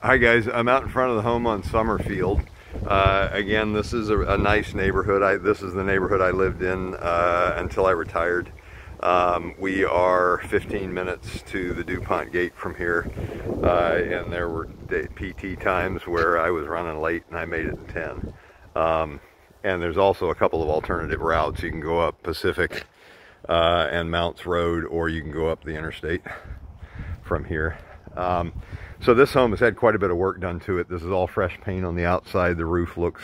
Hi guys, I'm out in front of the home on Summerfield. Again, this is a nice neighborhood. This is the neighborhood I lived in until I retired. We are 15 minutes to the DuPont gate from here, and there were PT times where I was running late and I made it in 10. And there's also a couple of alternative routes. You can go up Pacific and Mounts Road, or you can go up the interstate from here. So this home has had quite a bit of work done to it. This is all fresh paint on the outside. The roof looks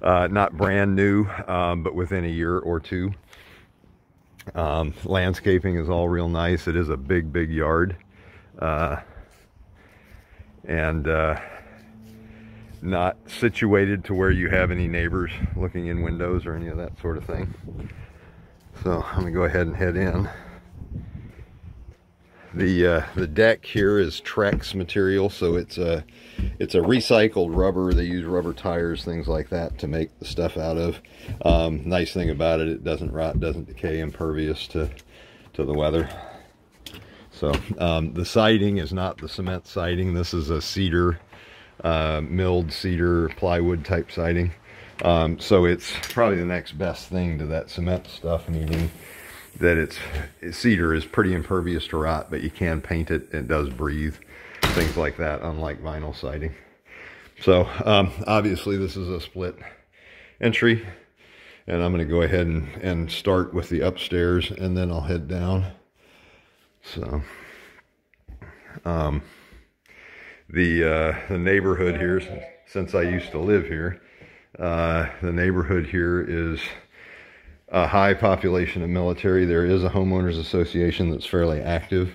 not brand new, but within a year or two. Landscaping is all real nice. It is a big yard. And not situated to where you have any neighbors looking in windows or any of that sort of thing. So I'm gonna go ahead and head in. The deck here is Trex material, so it's a recycled rubber. They use rubber tires, things like that, to make the stuff out of. Nice thing about it, it doesn't rot, doesn't decay, impervious to the weather. So the siding is not the cement siding. This is a cedar, milled cedar plywood type siding. So it's probably the next best thing to that cement stuff, meaning that cedar is pretty impervious to rot, but you can paint it. It does breathe, things like that, unlike vinyl siding. So obviously this is a split entry, and I'm going to go ahead and start with the upstairs, and then I'll head down. So the neighborhood here, since I used to live here, the neighborhood here is a high population of military. There is a homeowners association that's fairly active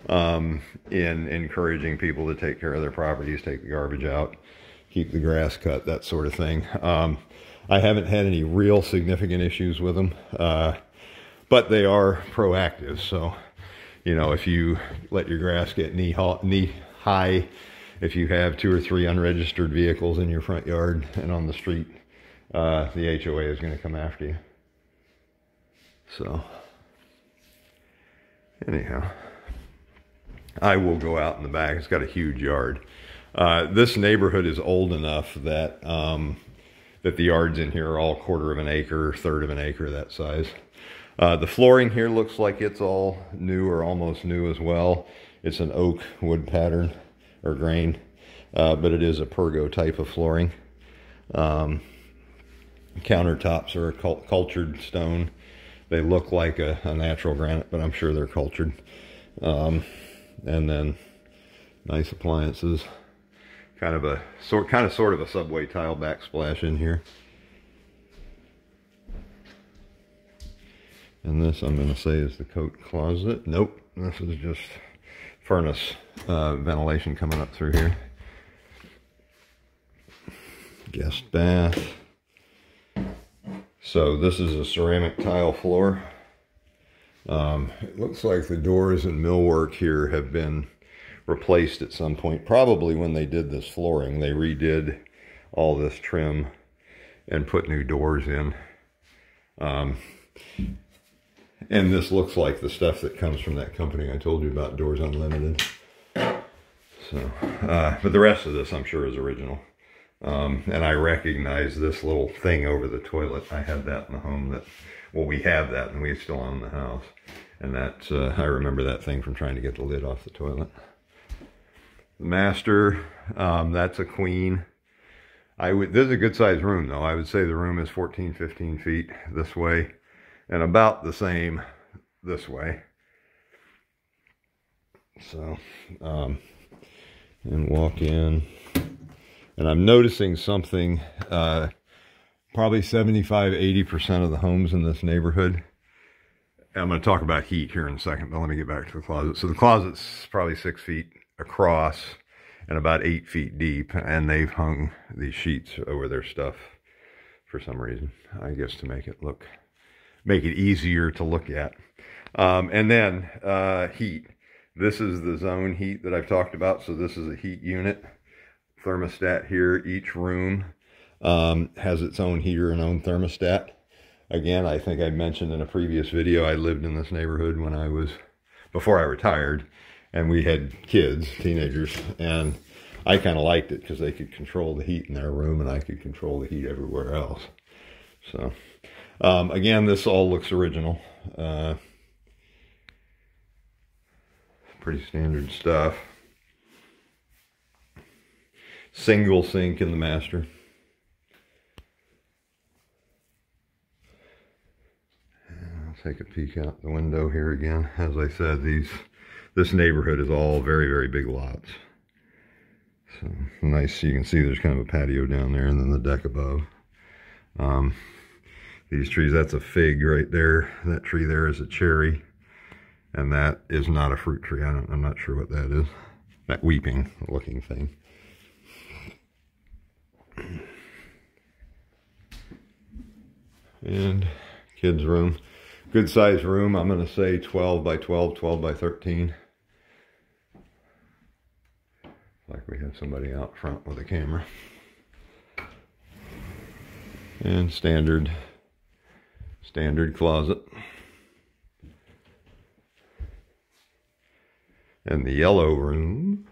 in encouraging people to take care of their properties, take the garbage out, keep the grass cut, that sort of thing. I haven't had any real significant issues with them, but they are proactive. So, you know, if you let your grass get knee high, if you have 2 or 3 unregistered vehicles in your front yard and on the street, the HOA is going to come after you. So anyhow, I will go out in the back. It's got a huge yard. This neighborhood is old enough that that the yards in here are all 1/4 of an acre, 1/3 of an acre, that size. The flooring here looks like it's all new or almost new as well. It's an oak wood pattern or grain, but it is a Pergo type of flooring. Countertops are cultured stone. They look like a natural granite, but I'm sure they're cultured. And then nice appliances. Kind of sort of a subway tile backsplash in here. And this, I'm going to say, is the coat closet. Nope, this is just furnace ventilation coming up through here. Guest bath. So this is a ceramic tile floor. It looks like the doors and millwork here have been replaced at some point. Probably when they did this flooring, they redid all this trim and put new doors in. And this looks like the stuff that comes from that company I told you about, Doors Unlimited. So, but the rest of this I'm sure is original. And I recognize this little thing over the toilet. I had that in the home. Well, we have that, and we still own the house. And that's, I remember that thing from trying to get the lid off the toilet. The master, that's a queen. This is a good sized room, though. I would say the room is 14, 15 feet this way, and about the same this way. So, and walk in. And I'm noticing something, probably 75–80% of the homes in this neighborhood. I'm going to talk about heat here in a second, but let me get back to the closet. So the closet's probably 6 feet across and about 8 feet deep, and they've hung these sheets over their stuff for some reason, I guess to make it easier to look at. And then heat. This is the zone heat that I've talked about. So this is a heat unit. Thermostat here. Each room has its own heater and own thermostat. Again, I think I mentioned in a previous video, I lived in this neighborhood before I retired, and we had kids, teenagers, and I kind of liked it because they could control the heat in their room and I could control the heat everywhere else. So, again, this all looks original. Pretty standard stuff. Single sink in the master. I'll take a peek out the window here again. As I said, this neighborhood is all very, very big lots. So nice, you can see there's kind of a patio down there and then the deck above. These trees, that's a fig right there. That tree there is a cherry. And that is not a fruit tree. I'm not sure what that is. That weeping looking thing. And kids' room. Good size room. I'm going to say 12 by 12, 12 by 13. Like we have somebody out front with a camera. And standard closet. And the yellow room.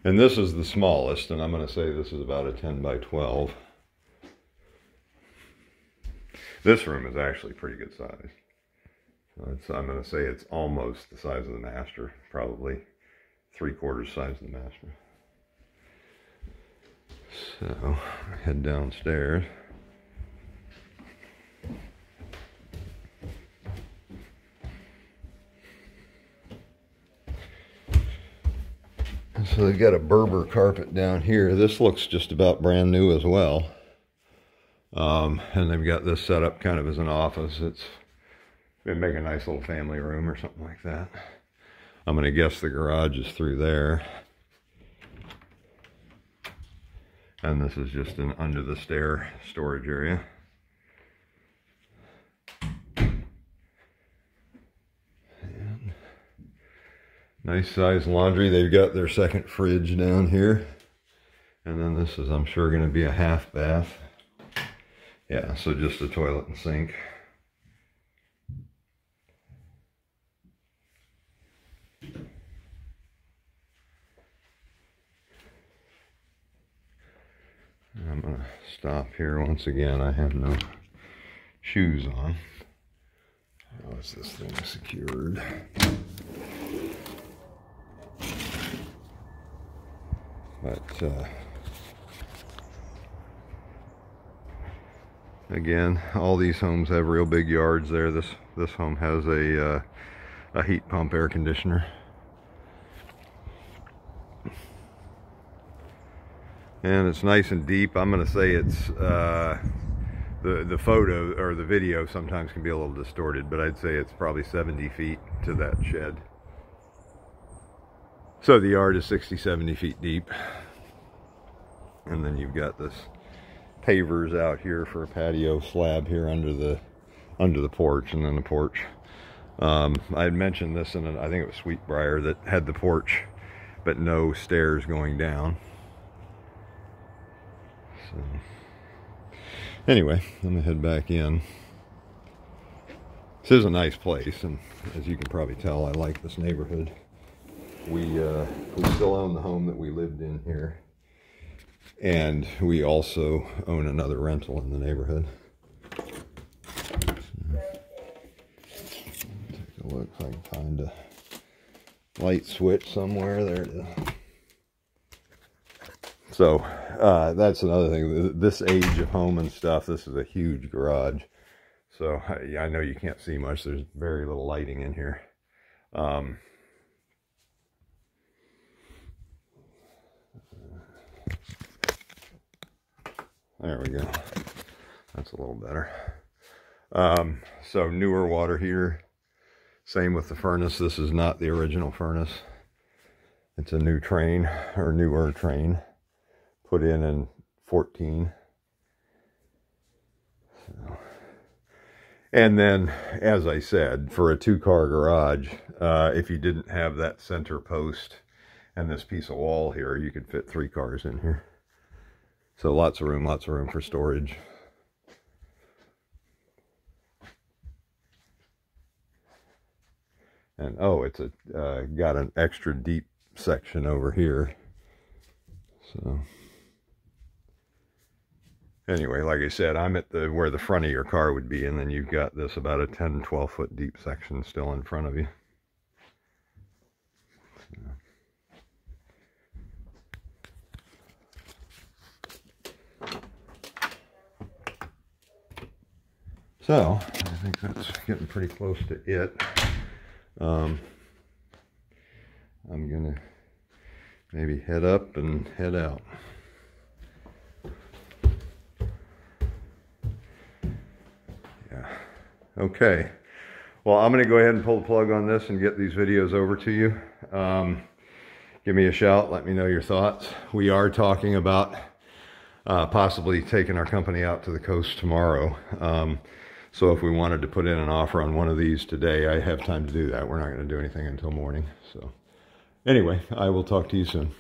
And this is the smallest, and I'm going to say this is about a 10 by 12. This room is actually pretty good size. So I'm going to say it's almost the size of the master, probably 3/4 size of the master. So, head downstairs. So they've got a Berber carpet down here. This looks just about brand new as well. And they've got this set up kind of as an office. It's been make a nice little family room or something like that. I'm going to guess the garage is through there. And this is just an under the stair storage area. Nice size laundry. They've got their second fridge down here. And then this is, I'm sure, going to be a half bath. Yeah, so just a toilet and sink. I'm going to stop here once again. I have no shoes on. How is this thing secured? But again, all these homes have real big yards there. This home has a heat pump air conditioner. And it's nice and deep. I'm going to say it's the photo or the video sometimes can be a little distorted, but I'd say it's probably 70 feet to that shed. So the yard is 60, 70 feet deep. And then you've got this pavers out here for a patio slab here under the porch, and then the porch. I had mentioned this in I think it was Sweetbriar that had the porch, but no stairs going down. So anyway, let me head back in. This is a nice place, and as you can probably tell, I like this neighborhood. We still own the home that we lived in here, and we also own another rental in the neighborhood. So, take a look if I can find a light switch somewhere. There it is. So that's another thing. This age of home and stuff, this is a huge garage. So I know you can't see much. There's very little lighting in here. There we go. That's a little better. So newer water heater. Same with the furnace. This is not the original furnace. It's a new train, or newer train, put in 14. So. And then, as I said, for a 2-car garage, if you didn't have that center post and this piece of wall here, you could fit 3 cars in here. So lots of room for storage. And oh, it's got an extra deep section over here. So anyway, like I said, I'm at where the front of your car would be, and then you've got this about a 10-12 foot deep section still in front of you. So I think that's getting pretty close to it. I'm gonna maybe head up and head out. Yeah. Okay. Well, I'm gonna go ahead and pull the plug on this and get these videos over to you. Give me a shout. Let me know your thoughts. We are talking about possibly taking our company out to the coast tomorrow. So if we wanted to put in an offer on one of these today, I have time to do that. We're not going to do anything until morning. So anyway, I will talk to you soon.